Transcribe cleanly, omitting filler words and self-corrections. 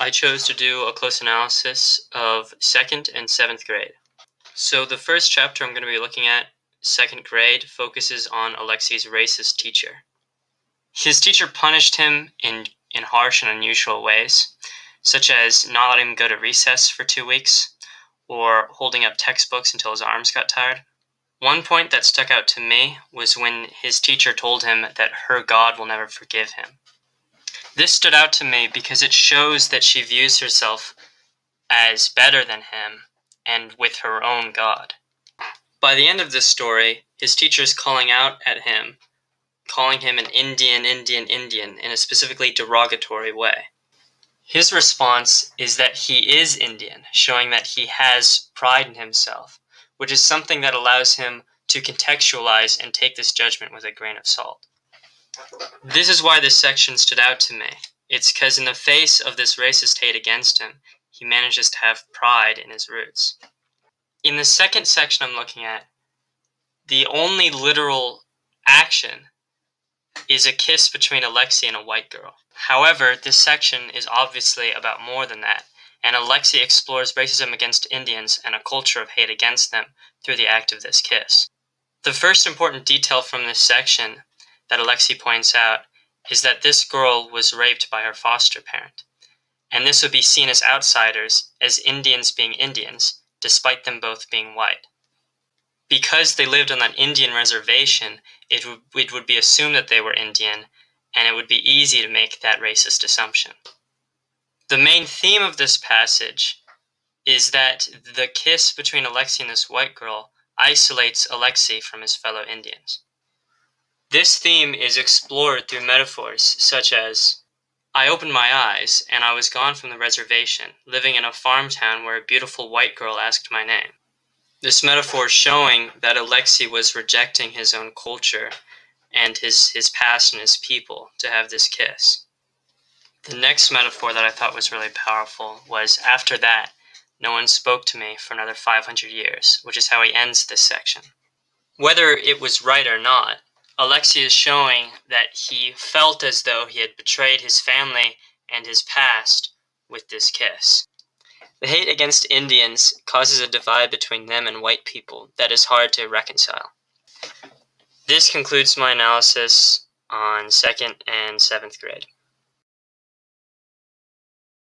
I chose to do a close analysis of 2nd and 7th grade. So the first chapter I'm going to be looking at, 2nd grade, focuses on Alexei's racist teacher. His teacher punished him in harsh and unusual ways, such as not letting him go to recess for 2 weeks, or holding up textbooks until his arms got tired. One point that stuck out to me was when his teacher told him that her God will never forgive him. This stood out to me because it shows that she views herself as better than him and with her own God. By the end of this story, his teacher is calling out at him, calling him an Indian in a specifically derogatory way. His response is that he is Indian, showing that he has pride in himself, which is something that allows him to contextualize and take this judgment with a grain of salt. This is why this section stood out to me. It's because in the face of this racist hate against him, he manages to have pride in his roots. In the second section I'm looking at, the only literal action is a kiss between Alexei and a white girl. However, this section is obviously about more than that, and Alexei explores racism against Indians and a culture of hate against them through the act of this kiss. The first important detail from this section that Alexei points out is that this girl was raped by her foster parent, and this would be seen as outsiders, as Indians being Indians, despite them both being white. Because they lived on that Indian reservation, it would be assumed that they were Indian, and it would be easy to make that racist assumption. The main theme of this passage is that the kiss between Alexei and this white girl isolates Alexei from his fellow Indians. This theme is explored through metaphors such as, I opened my eyes and I was gone from the reservation, living in a farm town where a beautiful white girl asked my name. This metaphor showing that Alexei was rejecting his own culture and his past and his people to have this kiss. The next metaphor that I thought was really powerful was, after that, no one spoke to me for another 500 years, which is how he ends this section. Whether it was right or not, Alexei is showing that he felt as though he had betrayed his family and his past with this kiss. The hate against Indians causes a divide between them and white people that is hard to reconcile. This concludes my analysis on 2nd and 7th grade.